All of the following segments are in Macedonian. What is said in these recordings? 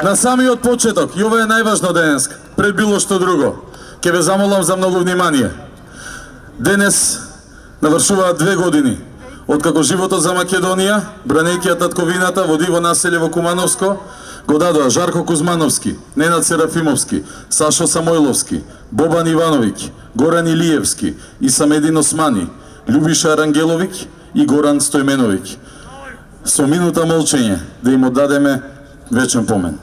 На самиот почеток, и ова е најважно денес, пред било што друго, ќе ве замолам за многу внимание. Денес навршуваат 2 години откако животот за Македонија, бранејќи ја татковината, води во населje во Кумановско, го дадоа Жарко Кузмановски, Ненад Серафимовски, Сашо Самойловски, Бобан Ивановиќ, Горан Илиевски, Исамедин Османи, Љубиша Рангеловиќ и Горан Стојменовиќ. Со минута молчење да им оддадеме вечен помен.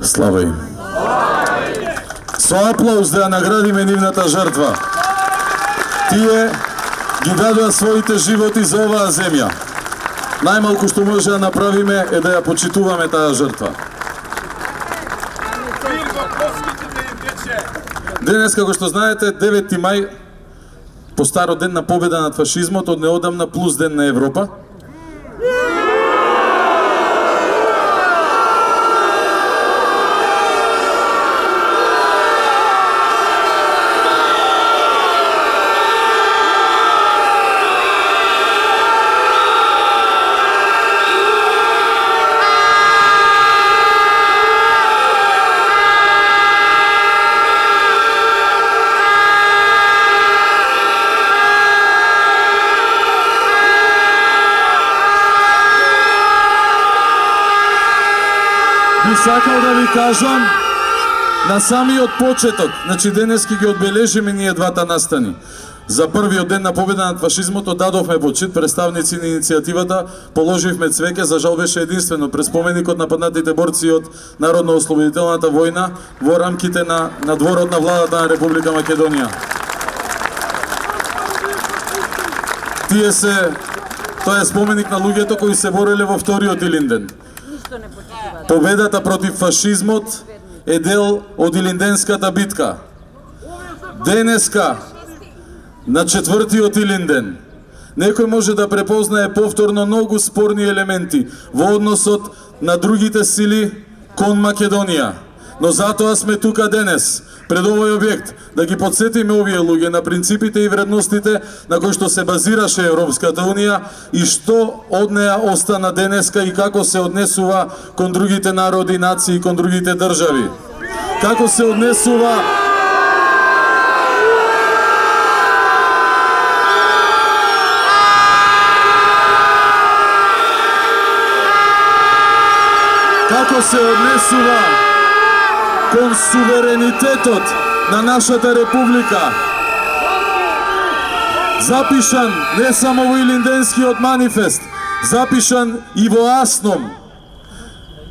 Слава им. Со аплауз да ја наградиме нивната жртва. Тие ги дадоа своите животи за оваа земја. Најмалку што може да направиме е да ја почитуваме таа жртва. Денес, како што знаете, 9 мај, по старо ден на победа над фашизмот, од неодамна плюс ден на Европа. Сакал да ви кажам, на самиот почеток, значи денес ќе ги одбележиме ние двата настани. За првиот ден на победа над фашизмот дадовме почит, представници на иницијативата, положивме цвеќе, за жал беше единствено пред споменикот на паднатите борци од Народно-ослободителната војна во рамките на дворот на владата на Република Македонија. Тоа е споменик на луѓето кои се бореле во вториот Илинден. Победата против фашизмот е дел од Илинденската битка. Денеска, на 4-тиот Илинден, некој може да препознае повторно многу спорни елементи во односот на другите сили кон Македонија. Но затоа сме тука денес, пред овој објект, да ги подсетиме овие луѓе на принципите и вредностите на кои што се базираше Европската Унија и што од неа остана денеска и како се однесува кон другите народи, нации, кон другите држави. Како се однесува кон суверенитетот на нашата република, запишан не само во Илинденскиот манифест, запишан и во Асном.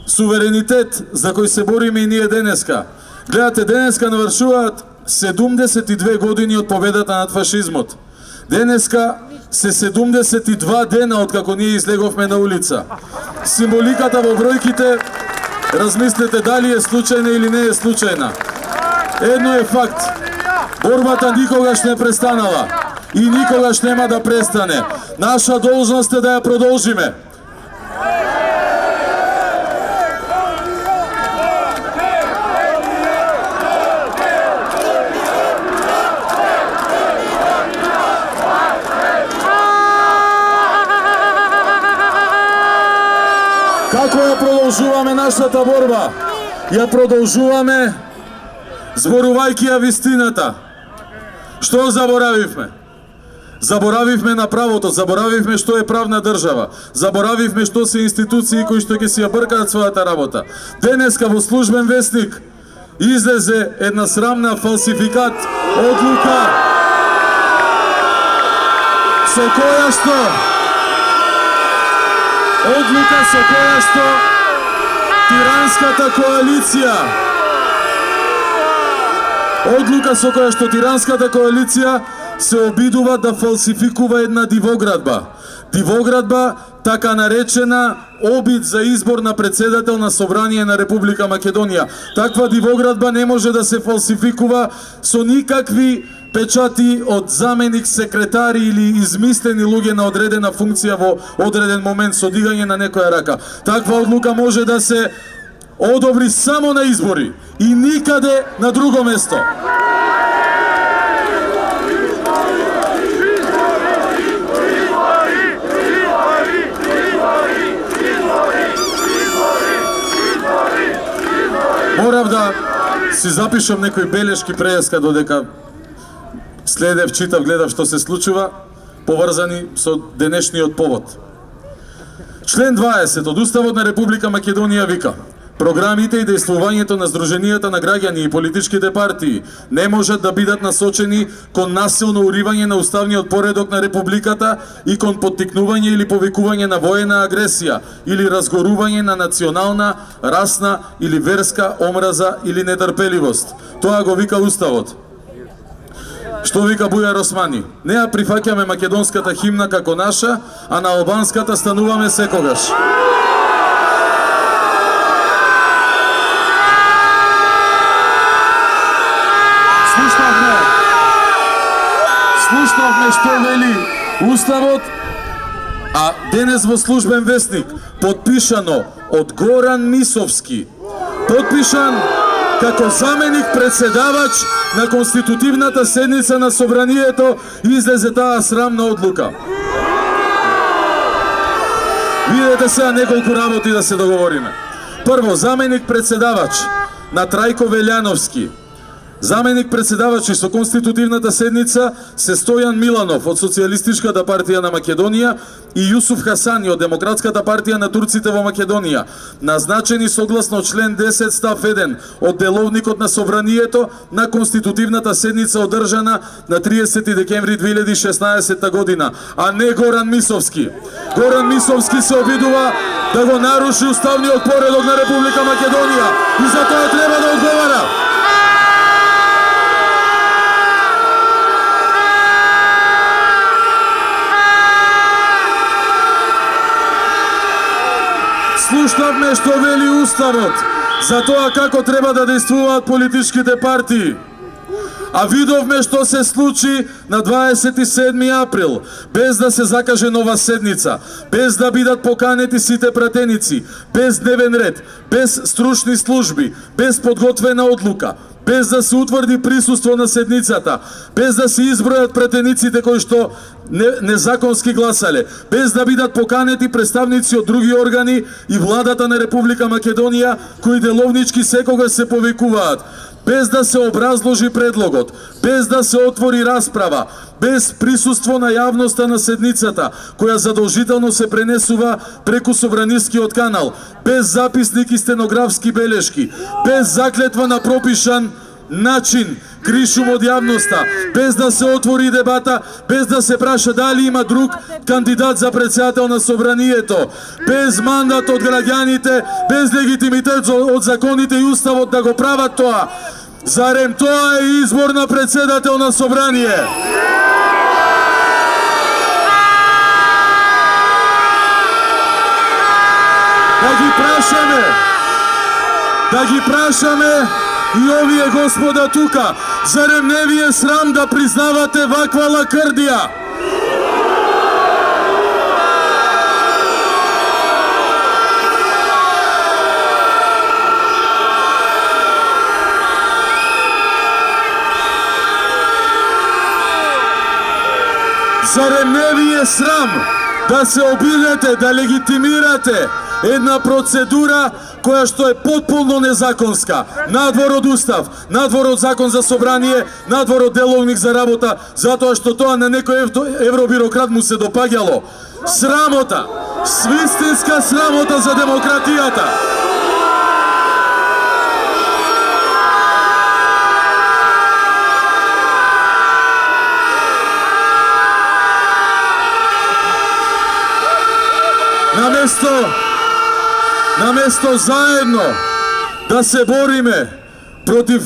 Суверенитет за кој се бориме и ние денеска. Гледате, денеска навршуваат 72 години од победата над фашизмот. Денеска се 72 дена од како ние излеговме на улица. Символиката во бројките, размислете дали е случајна или не е случајна. Едно е факт. Борбата никогаш не престанала и никогаш нема да престане. Наша должност е да ја продолжиме. Како ја продолжуваме нашата борба? Ја продолжуваме зборувајќи ја вистината. Што заборавивме? Заборавивме на правото, заборавивме што е правна држава, заборавивме што се институции кои што ќе си ја бркаат својата работа. Денеска во Службен вестник излезе една срамна фалсификат одлука со која што тиранската коалиција, одлука со која што тиранската коалиција се обидува да фалсификува една дивоградба. Дивоградба, така наречена обид за избор на председател на Собрание на Република Македонија. Таква дивоградба не може да се фалсификува со никакви печати од заменик секретари или измислени луѓе на одредена функција во одреден момент со дигање на некоја рака. Таква одлука може да се одобри само на избори и никаде на друго место. Морав да си запишам некои белешки преска додека следев, читав, гледав што се случува, поврзани со денешниот повод. Член 20 од Уставот на Република Македонија вика: програмите и действувањето на здруженијата на граѓани и политичките партии не можат да бидат насочени кон насилно уривање на уставниот поредок на Републиката и кон поттикнување или повикување на воена агресија или разгорување на национална, расна или верска омраза или нетрпеливост. Тоа го вика Уставот. Што вика Бујар Османи? Не ја прифаќаме македонската химна како наша, а на албанската стануваме секогаш. Слушнавме што вели Уставот, а денес во Службен вестник, подпишано од Горан Мисовски, подпишан како заменик председавач на конститутивната седница на Собранието, излезе таа срамна одлука. Видете сега неколку работи да се договориме. Прво, заменик председавач на Трајко Велјановски. Заменик председавачи со конститутивната седница се Стојан Миланов од Социјалистичката партија на Македонија и Јусуф Хасани од Демократската партија на турците во Македонија, назначени согласно член 10 став 1 од Деловникот на Собранието на конститутивната седница одржана на 30 декември 2016 година, а не Горан Мисовски. Горан Мисовски се обидува да го наруши уставниот поредок на Република Македонија и за тоа треба да одговара. Слушнавме што вели Уставот за тоа како треба да действуваат политичките партии. А видовме што се случи на 27 април, без да се закаже нова седница, без да бидат поканети сите пратеници, без дневен ред, без стручни служби, без подготвена одлука, без да се утврди присуство на седницата, без да се избројат пратениците кои што незаконски гласале, без да бидат поканети представници од други органи и владата на Република Македонија кои деловнички секогаш се повикуваат, без да се образложи предлогот, без да се отвори расправа, без присуство на јавноста на седницата, која задолжително се пренесува преку Собранискиот канал, без записник и стенографски белешки, без заклетва на пропишан начин, кришум од јавноста, без да се отвори дебата, без да се праша дали има друг кандидат за председател на Собранието, без мандат од граѓаните, без легитимитет од законите и Уставот да го прават тоа. Зарем тоа е избор на председател на Собрание? Да ги прашаме и овие господа тука, зарем не ви е срам да признавате ваква лакрдија? Зарем не ви е срам да се обидете, да легитимирате една процедура која што е потполно незаконска, надвор од Устав, надвор од Закон за Собрание, надвор од Деловник за работа, затоа што тоа на некој евробирократ му се допаѓало. Срамота, свистинска срамота за демократијата. наместо заедно да се бориме против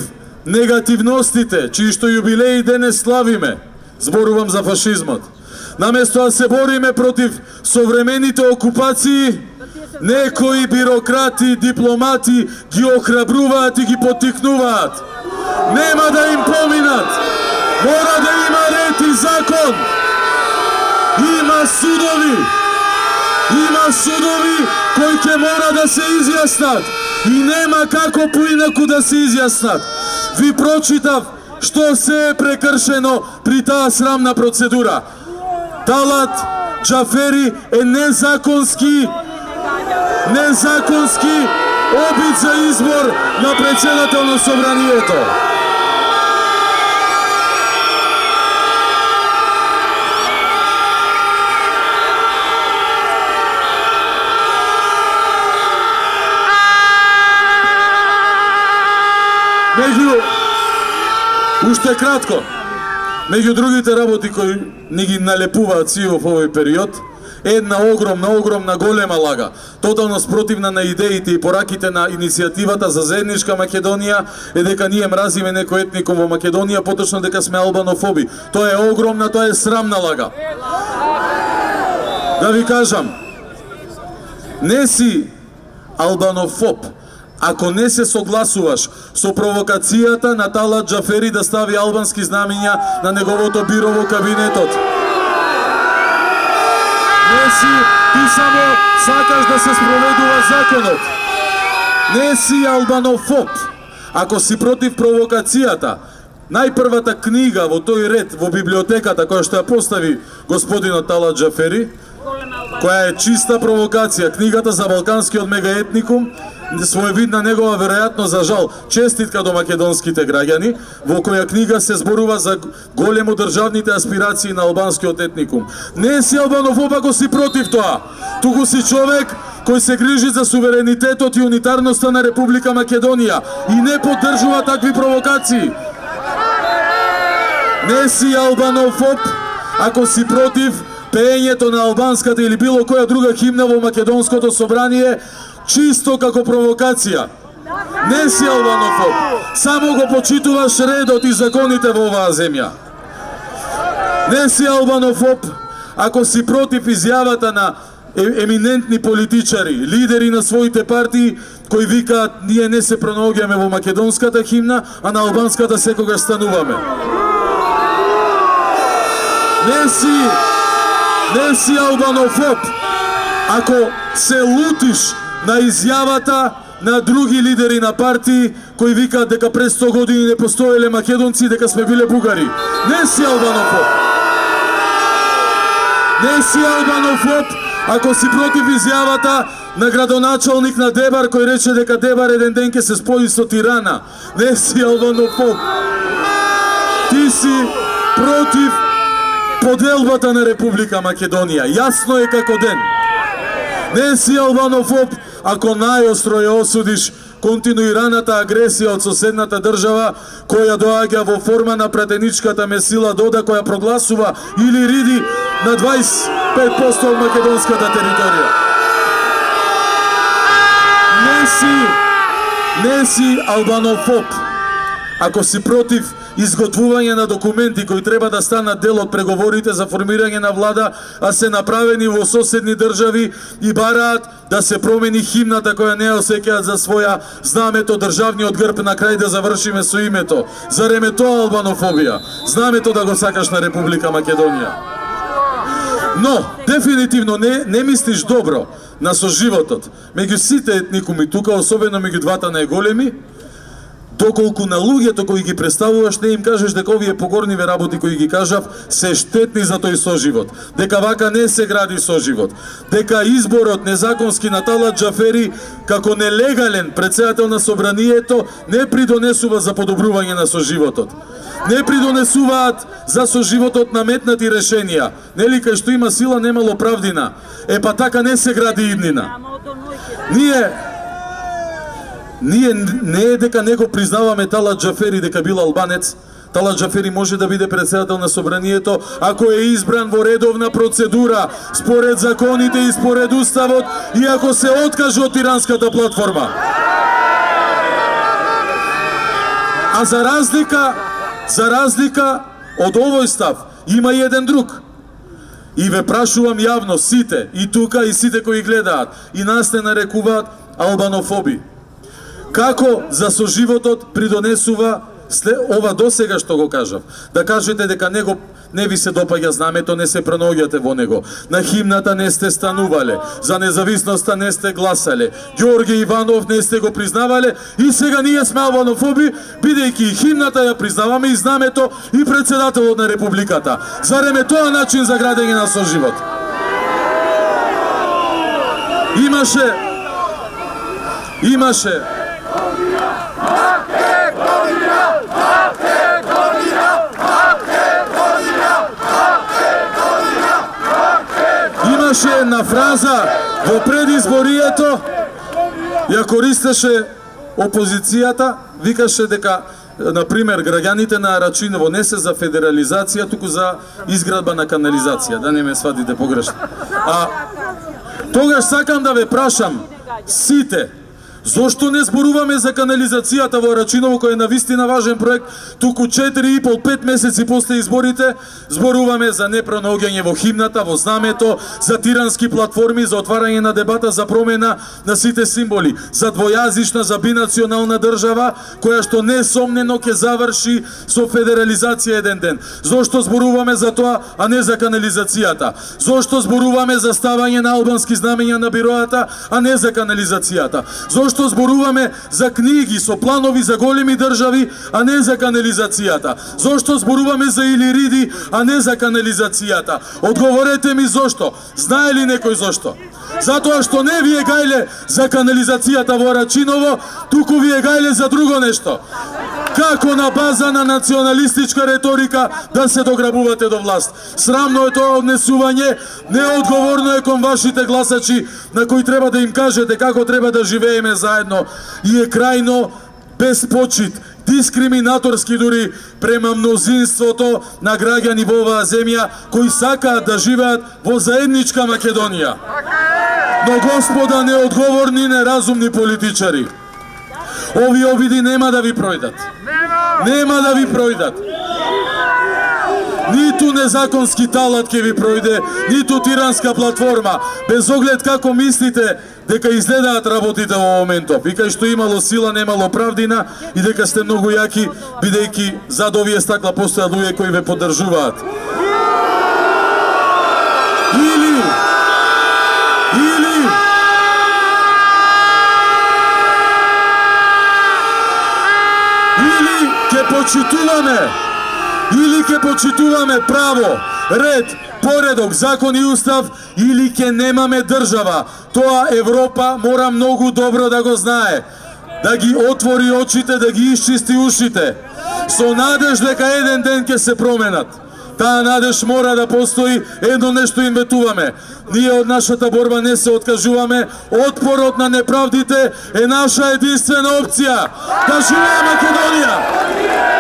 негативностите, чии што јубилеи денес славиме, зборувам за фашизмот, наместо да се бориме против современите окупации, некои бюрократи, дипломати ги охрабруваат и ги поттикнуваат. Нема да им поминат. Мора да има ред и закон. Има судови. Има судови кои ќе мора да се изјаснат. И нема како поинаку да се изјаснат. Ви прочитав што се е прекршено при таа срамна процедура. Талат Џафери е незаконски обид за избор на председател на собранието. Уште кратко, меѓу другите работи кои ни ги налепуваат си во овој период, една огромна голема лага, тотално спротивна на идеите и пораките на иницијативата за заедничка Македонија, е дека ние мразиме некој етникум во Македонија, поточно дека сме албанофоби. Тоа е огромна, тоа е срамна лага. Да ви кажам, не си албанофоб ако не се согласуваш со провокацијата на Талат Џафери да стави албански знамења на неговото биро во кабинетот. Не си, ти само сакаш да се спроведува законот. Не си албанофоб ако си против провокацијата. Најпрвата книга во тој ред во библиотеката која што ја постави господинот Талат Џафери, која е чиста провокација, книгата за балканскиот мегаетникум, своевидна негова веројатно за жал честитка до македонските граѓани, во која книга се зборува за големо државните аспирации на албанскиот етникум. Не си албанофоб ако си против тоа, туку си човек кој се грижи за суверенитетот и унитарноста на Република Македонија и не поддржува такви провокации. Не си албанофоб ако си против пеењето на албанската или било која друга химна во македонското собрание, чисто како провокација. Не си албанофоб, само го почитуваш редот и законите во оваа земја. Не си албанофоб ако си против изјавата на еминентни политичари, лидери на своите партии, кои викаат ние не се пронаоѓаме во македонската химна, а на албанската секогаш стануваме. Не си албанофоб ако се лутиш на изјавата на други лидери на партии кои викаат дека пред 100 години не постоеле македонци, дека сме биле бугари. Не си албанофоб. Не си албанофоб ако си против изјавата на градоначалник на Дебар кој рече дека Дебар еден ден ќе се спои со Тирана. Не си албанофоб. Ти си против поделбата на Република Македонија. Јасно е како ден. Не си албанофоб ако најостро ја осудиш континуираната агресија од соседната држава која доаѓа во форма на пратеничката месила Дода која прогласува или риди на 25% од македонската територија. Не си албанофоб ако си против изготвување на документи кои треба да станат дел од преговорите за формирање на влада, а се направени во соседни држави и бараат да се промени химната која не осеќаат за своја знамето, државниот грб, на крај да завршиме со името. Зарем е тоа албанофобија? Знамето да го сакаш на Република Македонија. Но, дефинитивно не мислиш добро на соживотот меѓу сите етникуми тука, особено меѓу двата најголеми, доколку на луѓето кои ги представуваш не им кажеш дека овие покорниве работи кои ги кажав се штетни за тој соживот, дека вака не се гради соживот, дека изборот незаконски на Талат Џафери како нелегален председател на собранието не придонесува за подобрување на соживотот. Не придонесуваат за соживотот наметнати решенија. Нели кај што има сила немало правдина. Е па така не се гради иднина. Ние не е дека не го признаваме Талат Џафери дека бил албанец, Талат Џафери може да биде председател на собранието ако е избран во редовна процедура, според законите и според уставот и ако се откаже од тиранската платформа. А за разлика од овој став, има и еден друг. И ве прашувам јавно сите, и тука, и сите кои гледаат, и нас не нарекуваат албанофоби. Како за соживотот придонесува ова досега што го кажав? Да кажете дека него не ви се допаѓа знамето, не се пронаоѓате во него. На химната не сте станувале, за независноста не сте гласале, Ѓорѓе Иванов не сте го признавале и сега ние сме албанофоби, бидејќи и химната ја признаваме и знамето и председателот на Републиката. Зарем е тоа начин за градење на соживот? Имаше една фраза во предизборието, ја користеше опозицијата, викаше дека, например, граѓаните на Рачиново не се за федерализација, туку за изградба на канализација, да не ме сватите погрешно. А тогаш сакам да ве прашам сите, зошто не зборуваме за канализацијата во Рачиново, кој е навистина важен проект, туку 4,5-5 месеци после изборите зборуваме за непронаоѓање во химната, во знамето, за тирански платформи, за отварање на дебата за промена на сите символи, за двојазична, за бинационална држава, која што несомнено ќе заврши со федерализација еден ден. Зошто зборуваме за тоа, а не за канализацијата? Зошто зборуваме за ставање на албански знамења на бироата, а не за канализацијата? Зошто зборуваме за книги со планови за големи држави, а не за канализацијата? Зошто зборуваме за илириди, а не за канализацијата? Одговорете ми зошто? Знае ли некој зошто? Затоа што не ви е гајле за канализацијата во Рачиново, туку ви е гајле за друго нешто. Како на база на националистичка реторика да се дограбувате до власт. Срамно е тоа однесување, неодговорно е кон вашите гласачи, на кои треба да им кажете како треба да живееме заедно, и е крајно безпочит, дискриминаторски дури према мнозинството на граѓани во оваа земја кои сакаат да живеат во заедничка Македонија. Но господа неодговорни, неразумни политичари, ови обиди нема да ви пројдат. Нема да ви пројдат. Ниту незаконски талат ќе ви пројде, ниту тиранска платформа, без оглед како мислите дека изгледаат работите во моментов. И кај што имало сила, немало правдина, и дека сте многу јаки, бидејќи зад овие стакла постојат луѓе кои ве поддржуваат. Или ќе почитуваме право, ред, поредок, закон и устав, или ќе немаме држава. Тоа Европа мора многу добро да го знае. Да ги отвори очите, да ги исчисти ушите. Со надеж дека еден ден ќе се променат. Таа надеж мора да постои. Едно нешто им ветуваме. Ние од нашата борба не се откажуваме. Отпорот на неправдите е наша единствена опција. Да живее Македонија!